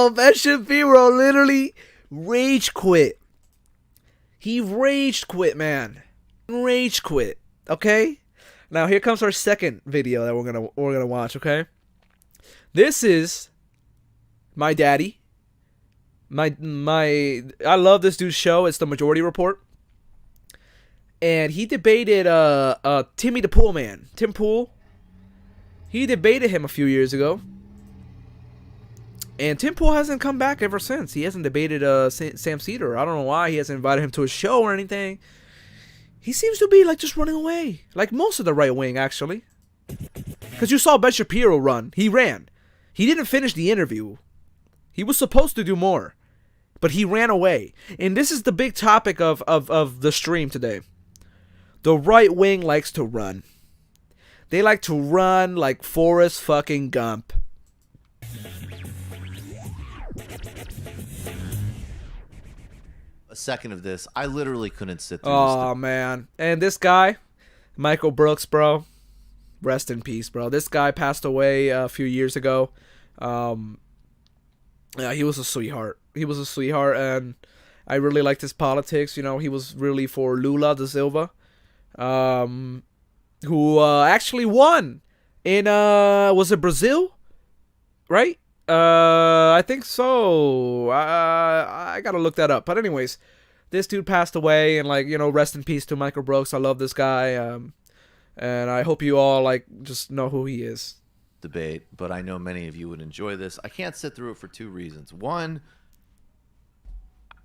Yo, Ben Shapiro literally rage quit. He rage quit, man. Rage quit. Okay? Now here comes our second video that we're gonna watch, okay? This is my daddy. I love this dude's show. It's the Majority Report. And he debated Timmy the Poolman. Tim Pool. He debated him a few years ago. And Tim Pool hasn't come back ever since. He hasn't debated Sam Seder. I don't know why he hasn't invited him to a show or anything. He seems to be like just running away. Like most of the right wing, actually. Because you saw Ben Shapiro run. He ran. He didn't finish the interview. He was supposed to do more. But he ran away. And this is the big topic of the stream today. The right wing likes to run. They like to run like Forrest fucking Gump. A second of this, I literally couldn't sit through Oh, man. And this guy, Michael Brooks, bro. Rest in peace, bro. This guy passed away a few years ago. Yeah, he was a sweetheart. He was a sweetheart, and I really liked his politics. You know, he was really for Lula da Silva. Who actually won in was it Brazil, right? I think so. I gotta look that up. But anyways, this dude passed away, and like, you know, rest in peace to Michael Brooks. I love this guy, and I hope you all like just know who he is. Debate, but I know many of you would enjoy this. I can't sit through it for two reasons. One,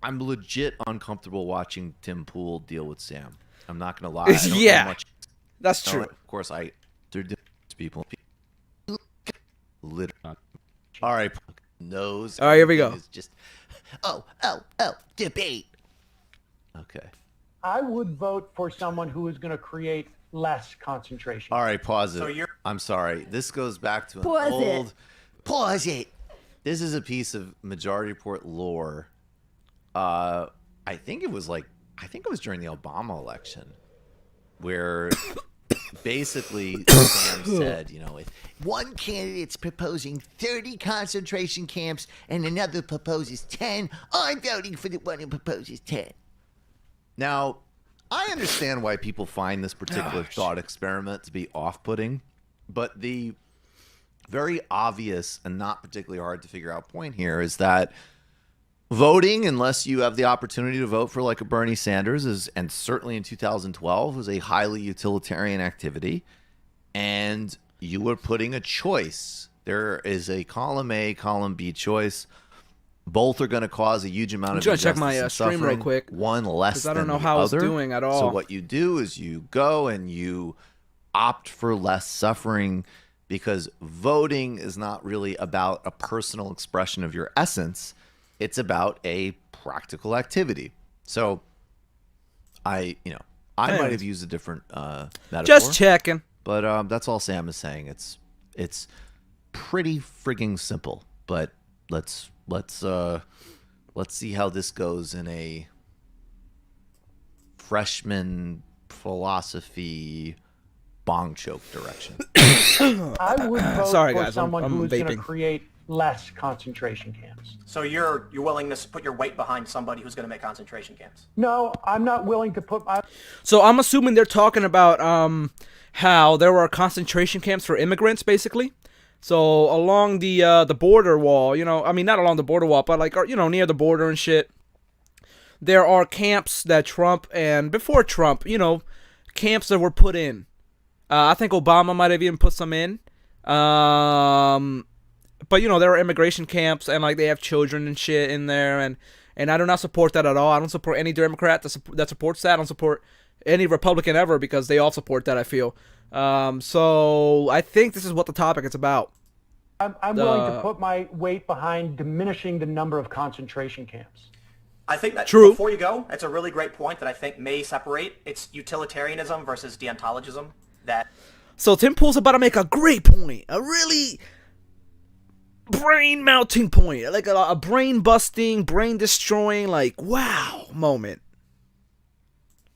I'm legit uncomfortable watching Tim Pool deal with Sam. I'm not gonna lie. I don't know much. That's true. Of course, they're different people. Literally. All right, nose. All right, here we go. It's just, debate. Okay. I would vote for someone who is going to create less concentration. All right, pause it. So you're... I'm sorry. This goes back to an Pause it. This is a piece of Majority Report lore. I think it was during the Obama election, where basically Sam said, you know, if one candidate's proposing 30 concentration camps and another proposes 10, I'm voting for the one who proposes 10. Now, I understand why people find this particular thought experiment to be off-putting, but the very obvious and not particularly hard to figure out point here is that voting, unless you have the opportunity to vote for like a Bernie Sanders, and certainly in 2012, was a highly utilitarian activity, and you were putting a choice. There is a column A, column B choice. Both are going to cause a huge amount of injustice check my stream real quick. One less than the other. I don't know how it's doing at all. So what you do is you go and you opt for less suffering, because voting is not really about a personal expression of your essence. It's about a practical activity. So I might have used a different metaphor. Just checking. But that's all Sam is saying. It's pretty frigging simple. But let's see how this goes in a freshman philosophy bong choke direction. I would vote Sorry, for guys, someone I'm who is going to vaping. create less concentration camps. So you're willing to put your weight behind somebody who's going to make concentration camps? No, I'm not willing to put my... So I'm assuming they're talking about how there were concentration camps for immigrants, basically. So along the border wall, you know, I mean, not along the border wall, but like, you know, near the border and shit, there are camps that Trump, and before Trump, you know, camps that were put in. I think Obama might have even put some in. But, you know, there are immigration camps, and like they have children and shit in there, and I do not support that at all. I don't support any Democrat that supports that. I don't support any Republican ever, because they all support that, I feel. So I think this is what the topic is about. I'm willing to put my weight behind diminishing the number of concentration camps. I think that True. Before you go, that's a really great point that I think may separate. It's utilitarianism versus deontologism. So Tim Pool's about to make a great point, a really brain-melting point, like a brain-busting, brain-destroying, like, wow moment.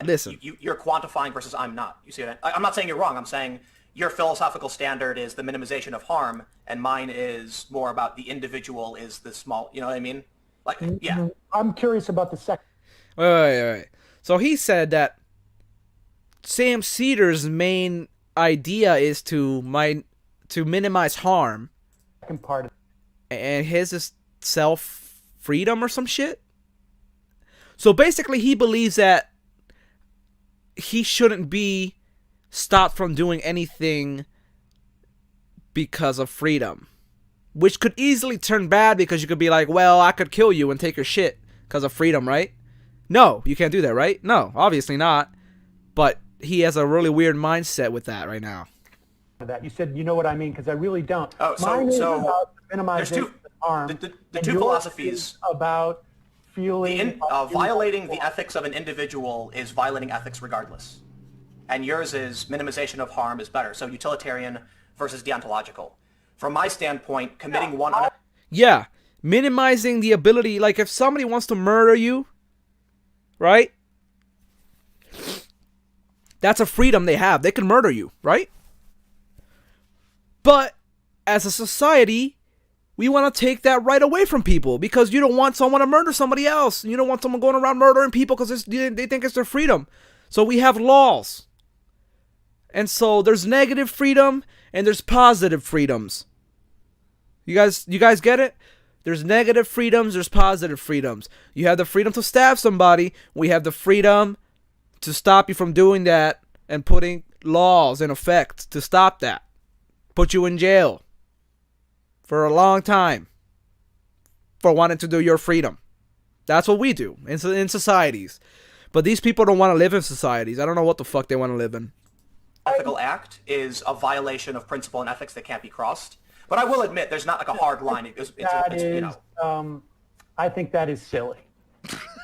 Listen. You're quantifying versus I'm not. You see what I'm not saying you're wrong. I'm saying your philosophical standard is the minimization of harm, and mine is more about the individual is the small. You know what I mean? Like, yeah. I'm curious about the second. Wait. So he said that Sam Cedar's main idea is to minimize harm, Part of and his is self-freedom or some shit. So basically, he believes that he shouldn't be stopped from doing anything because of freedom, which could easily turn bad because you could be like, well, I could kill you and take your shit because of freedom, right? No, you can't do that, right? No, obviously not. But he has a really weird mindset with that right now. that. You said, you know what I mean, because I really don't. Oh, Mine is about minimizing there's harm. the two philosophies about feeling violating the ethics of an individual is violating ethics regardless, and yours is minimization of harm is better. So utilitarian versus deontological. From my standpoint, committing one. Yeah, minimizing the ability, like if somebody wants to murder you, right? That's a freedom they have. They can murder you, right? But as a society, we want to take that right away from people because you don't want someone to murder somebody else. You don't want someone going around murdering people because they think it's their freedom. So we have laws. And so there's negative freedom and there's positive freedoms. You guys get it? There's negative freedoms, there's positive freedoms. You have the freedom to stab somebody. We have the freedom to stop you from doing that and putting laws in effect to stop that. Put you in jail for a long time for wanting to do your freedom. That's what we do in societies. But these people don't want to live in societies. I don't know what the fuck they want to live in. Ethical act is a violation of principle and ethics that can't be crossed. But I will admit, there's not like a hard line. It's you know. I think that is silly,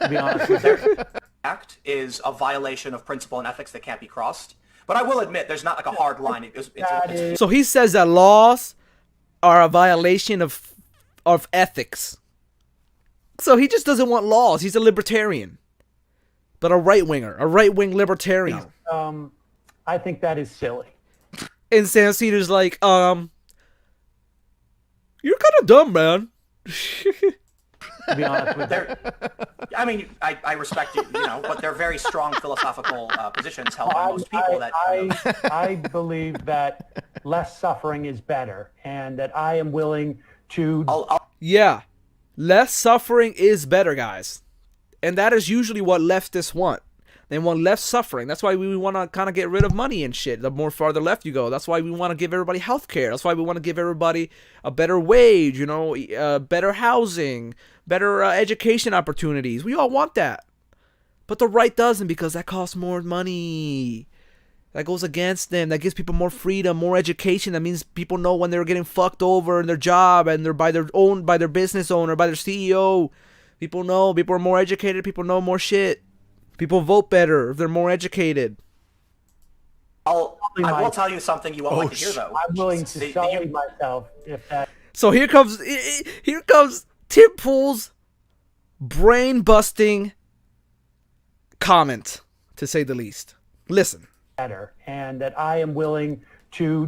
to be honest with you. Act is a violation of principle and ethics that can't be crossed. But I will admit, there's not like a hard line. So he says that laws are a violation of ethics. So he just doesn't want laws. He's a libertarian, but a right-wing libertarian. I think that is silly. And Sam Cedar's like, you're kind of dumb, man. To be honest with you. I mean, I respect you, but they're very strong philosophical positions held by most people. I believe that less suffering is better, and that I am willing to. Yeah, less suffering is better, guys, and that is usually what leftists want. They want less suffering. That's why we want to kind of get rid of money and shit. The more farther left you go, that's why we want to give everybody health care. That's why we want to give everybody a better wage, better housing, better education opportunities. We all want that. But the right doesn't, because that costs more money. That goes against them. That gives people more freedom, more education. That means people know when they're getting fucked over in their job and they're by their business owner, by their CEO. People know. People are more educated. People know more shit. People vote better if they're more educated. I will tell you something you won't like to hear, though. I'm willing to sully myself if that. So here comes Tim Pool's brain-busting comment, to say the least. Listen. Better, and that I am willing to.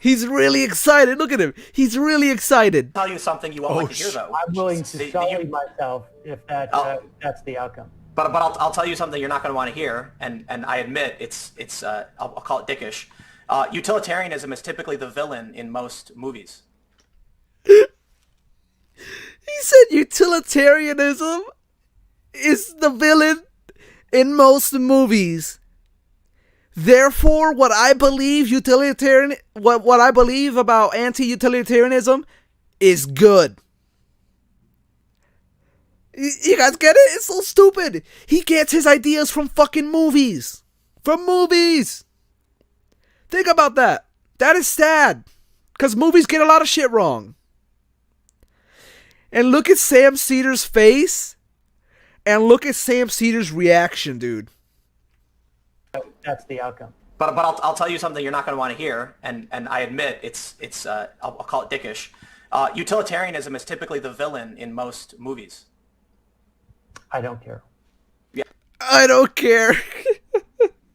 He's really excited. Look at him. He's really excited. Tell you something you won't like to hear, though. I'm willing to sully myself if that's the outcome. But I'll tell you something you're not going to want to hear, and I admit it's I'll call it dickish. Utilitarianism is typically the villain in most movies. He said utilitarianism is the villain in most movies. Therefore, what I believe what I believe about anti-utilitarianism is good. You guys get it? It's so stupid. He gets his ideas from fucking movies. From movies. Think about that. That is sad. Because movies get a lot of shit wrong. And look at Sam Cedar's face. And look at Sam Cedar's reaction, dude. That's the outcome. But I'll tell you something you're not going to want to hear, and I admit it's I'll call it dickish. Utilitarianism is typically the villain in most movies. I don't care. Yeah. I don't care.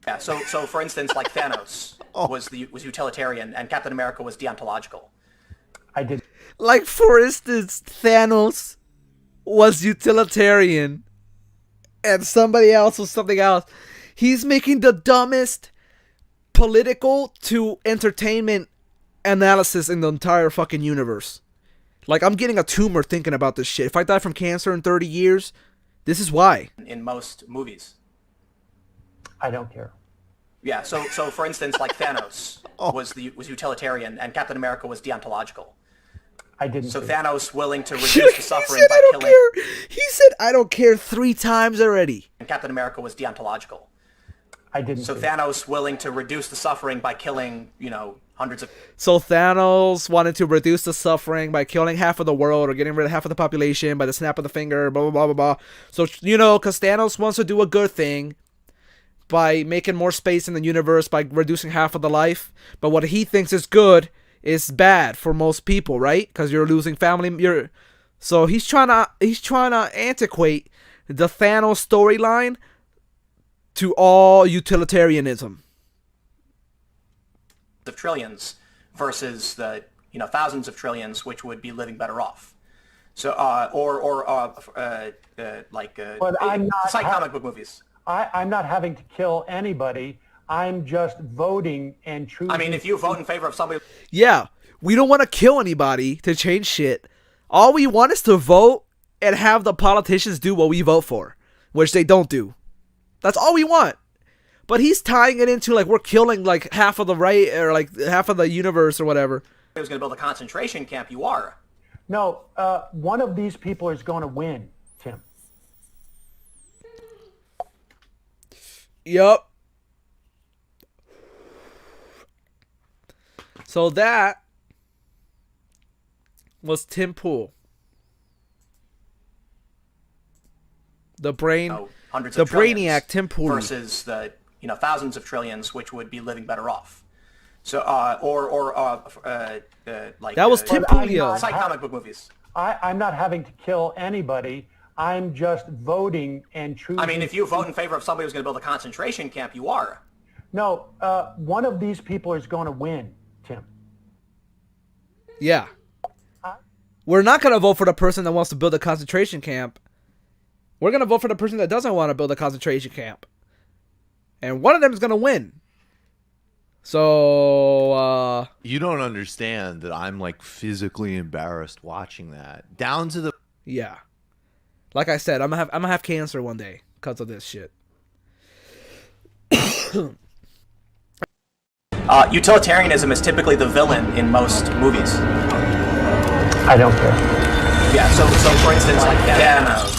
Yeah. So for instance, like Thanos. was utilitarian and Captain America was deontological. I did. Like, for instance, Thanos was utilitarian and somebody else was something else. He's making the dumbest political to entertainment analysis in the entire fucking universe. Like, I'm getting a tumor thinking about this shit. If I die from cancer in 30 years, this is why. In most movies. I don't care. Yeah, so for instance, like Thanos was utilitarian and Captain America was deontological. I didn't. So say Thanos willing to reduce the suffering said, by I don't killing. care. He said, I don't care 3 times already. And Captain America was deontological. I didn't. So say Thanos willing to reduce the suffering by killing, hundreds of. So Thanos wanted to reduce the suffering by killing half of the world or getting rid of half of the population by the snap of the finger, blah, blah, blah, blah, blah. So, because Thanos wants to do a good thing by making more space in the universe by reducing half of the life. But what he thinks is good is bad for most people, right? Because you're losing family. So he's trying to antiquate the Thanos storyline to all utilitarianism. Of trillions versus the thousands of trillions which would be living better off. So But I'm not it's like comic book movies. I'm not having to kill anybody. I'm just voting and choosing. I mean, if you vote in favor of somebody, Yeah, we don't want to kill anybody to change shit. All we want is to vote and have the politicians do what we vote for, which they don't do. That's all we want. But he's tying it into like we're killing like half of the right or like half of the universe or whatever. who's going to build a concentration camp, you are. No, one of these people is going to win, Tim. Yup. So that was Tim Pool. The brain, Hundreds the of trillions brainiac Tim Pool versus the thousands of trillions, which would be living better off. So that was Tim Poolio. It's like comic book movies. I'm not having to kill anybody. I'm just voting and choosing. I mean, if you vote in favor of somebody who's going to build a concentration camp, you are. No, one of these people is going to win, Tim. Yeah. We're not going to vote for the person that wants to build a concentration camp. We're going to vote for the person that doesn't want to build a concentration camp. And one of them is going to win. So, you don't understand that I'm like physically embarrassed watching that. Down to the yeah. Like I said, I'm gonna have cancer one day because of this shit. Utilitarianism is typically the villain in most movies. I don't care. Yeah, so for instance, like Thanos